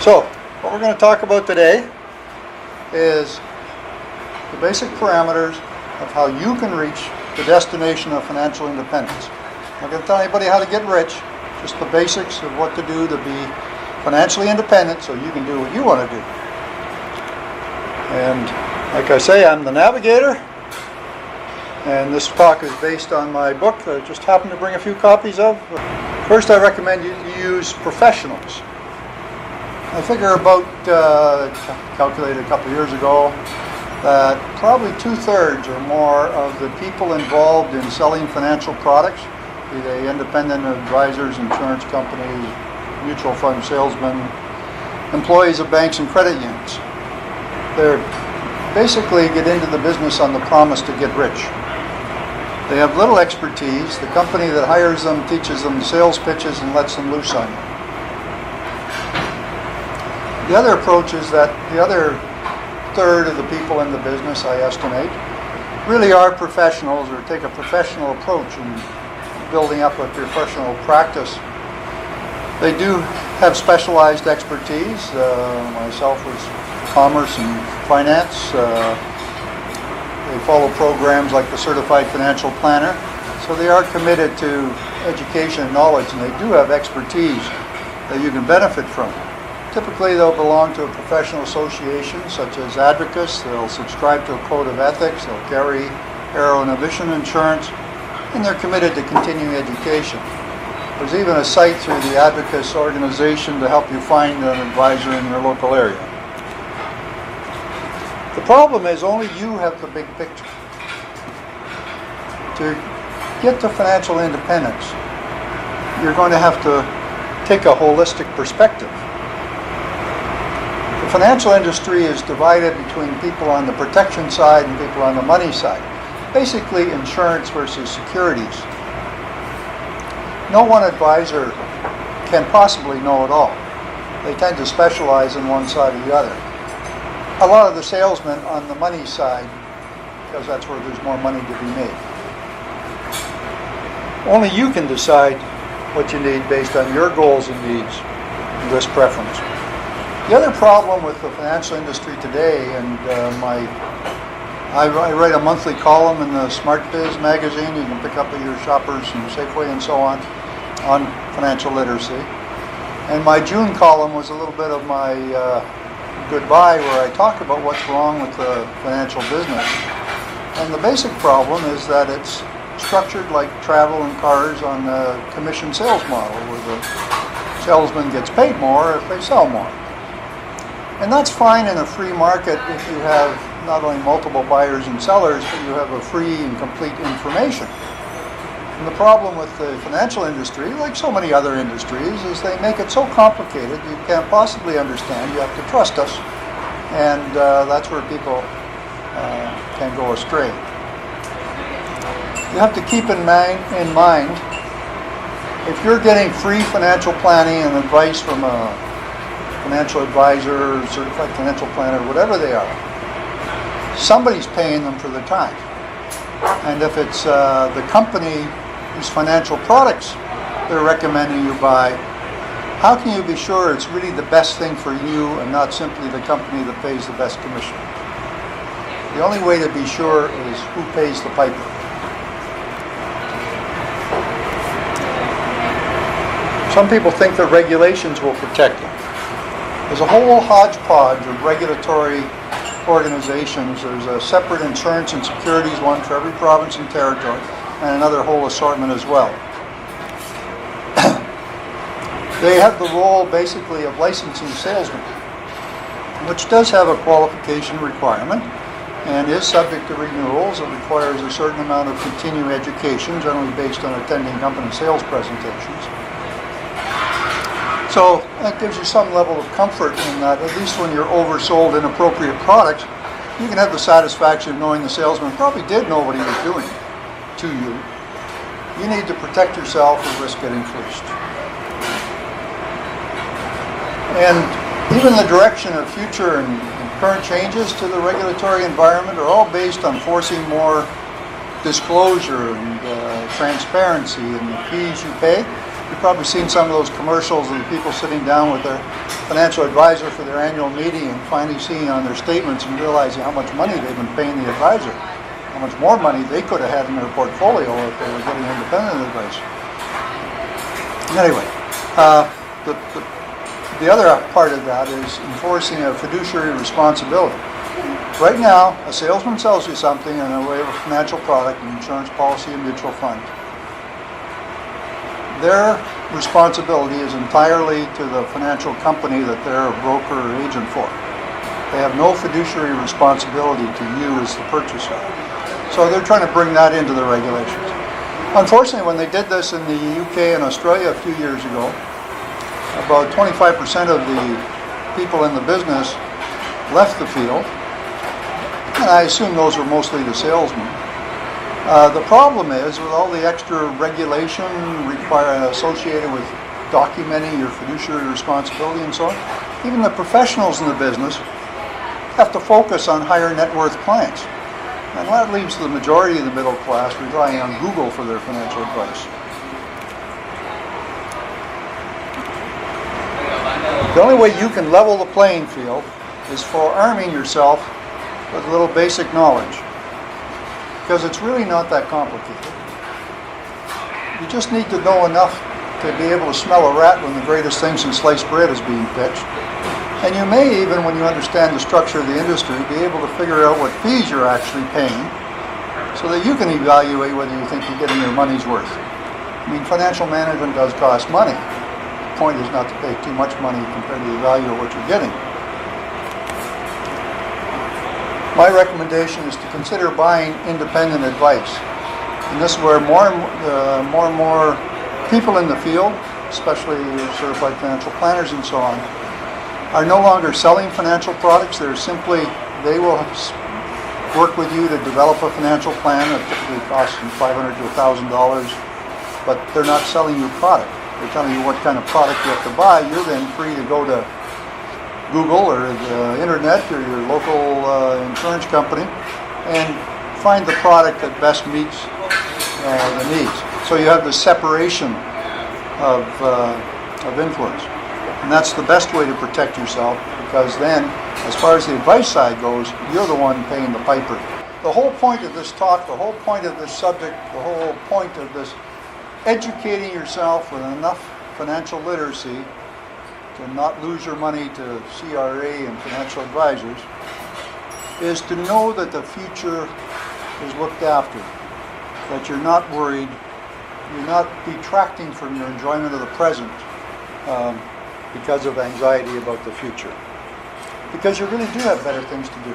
So, what we're going to talk about today is the basic parameters of how you can reach the destination of financial independence. I'm not going to tell anybody how to get rich, just the basics of what to do to be financially independent so you can do what you want to do. And like I say, I'm the Navigator, and this talk is based on my book that I just happened to bring a few copies of. First, I recommend you use professionals. I figure about, calculated a couple years ago, that probably 2/3 or more of the people involved in selling financial products, be they independent advisors, insurance companies, mutual fund salesmen, employees of banks and credit unions, they basically get into the business on the promise to get rich. They have little expertise. The company that hires them teaches them sales pitches and lets them loose on you. The other approach is that the other third of the people in the business, I estimate, really are professionals or take a professional approach in building up a professional practice. They do have specialized expertise. Myself was commerce and finance. They follow programs like the Certified Financial Planner. So they are committed to education and knowledge, and they do have expertise that you can benefit from. Typically, they'll belong to a professional association, such as advocates. They'll subscribe to a code of ethics. They'll carry aero and vision insurance, and they're committed to continuing education. There's even a site through the Advocates organization to help you find an advisor in your local area. The problem is only you have the big picture. To get to financial independence, you're going to have to take a holistic perspective. The financial industry is divided between people on the protection side and people on the money side. Basically, insurance versus securities. No one advisor can possibly know it all. They tend to specialize in one side or the other. A lot of the salesmen on the money side, because that's where there's more money to be made. Only you can decide what you need based on your goals and needs and risk preference. The other problem with the financial industry today, and I write a monthly column in the Smart Biz magazine, you can pick up at your Shoppers and Safeway and so on financial literacy. And my June column was a little bit of my goodbye, where I talk about what's wrong with the financial business. And the basic problem is that it's structured like travel and cars on the commission sales model, where the salesman gets paid more if they sell more. And that's fine in a free market if you have not only multiple buyers and sellers, but you have a free and complete information. And the problem with the financial industry, like so many other industries, is they make it so complicated you can't possibly understand. You have to trust us, and that's where people can go astray. You have to keep in mind, if you're getting free financial planning and advice from a financial advisor, certified financial planner, whatever they are, somebody's paying them for the time. And if it's the company whose financial products they're recommending you buy, how can you be sure it's really the best thing for you and not simply the company that pays the best commission? The only way to be sure is who pays the piper. Some people think that regulations will protect them. There's a whole hodge-podge of regulatory organizations. There's a separate insurance and securities one for every province and territory, and another whole assortment as well. They have the role basically of licensing salesmen, which does have a qualification requirement and is subject to renewals. It requires a certain amount of continuing education, generally based on attending company sales presentations. So that gives you some level of comfort in that, at least when you're oversold inappropriate products, you can have the satisfaction of knowing the salesman probably did know what he was doing to you. You need to protect yourself and risk getting fleeced. And even the direction of future and current changes to the regulatory environment are all based on forcing more disclosure and transparency in the fees you pay You've probably seen some of those commercials of the people sitting down with their financial advisor for their annual meeting and finally seeing on their statements and realizing how much money they've been paying the advisor, how much more money they could have had in their portfolio if they were getting independent advice. Anyway, the other part of that is enforcing a fiduciary responsibility. Right now, a salesman sells you something in the way of a financial product, an insurance policy, a mutual fund. Their responsibility is entirely to the financial company that they're a broker or agent for. They have no fiduciary responsibility to you as the purchaser. So they're trying to bring that into the regulations. Unfortunately, when they did this in the UK and Australia a few years ago, about 25% of the people in the business left the field, and I assume those were mostly the salesmen. The problem is, with all the extra regulation associated with documenting your fiduciary responsibility and so on, even the professionals in the business have to focus on higher net worth clients. And that leaves the majority of the middle class relying on Google for their financial advice. The only way you can level the playing field is for arming yourself with a little basic knowledge. Because it's really not that complicated. You just need to know enough to be able to smell a rat when the greatest thing since sliced bread is being pitched. And you may even, when you understand the structure of the industry, be able to figure out what fees you're actually paying so that you can evaluate whether you think you're getting your money's worth. I mean, financial management does cost money. The point is not to pay too much money compared to the value of what you're getting. My recommendation is to consider buying independent advice. And this is where more and more people in the field, especially certified financial planners and so on, are no longer selling financial products. They will work with you to develop a financial plan that typically costs them $500 to $1,000, but they're not selling you a product. They're telling you what kind of product you have to buy. You're then free to go to Google or the internet or your local insurance company and find the product that best meets the needs. So you have the separation of influence. And that's the best way to protect yourself, because then, as far as the advice side goes, you're the one paying the piper. The whole point of this talk, the whole point of this subject, the whole point of this educating yourself with enough financial literacy to not lose your money to CRA and financial advisors, is to know that the future is looked after, that you're not worried, you're not detracting from your enjoyment of the present because of anxiety about the future. Because you really do have better things to do.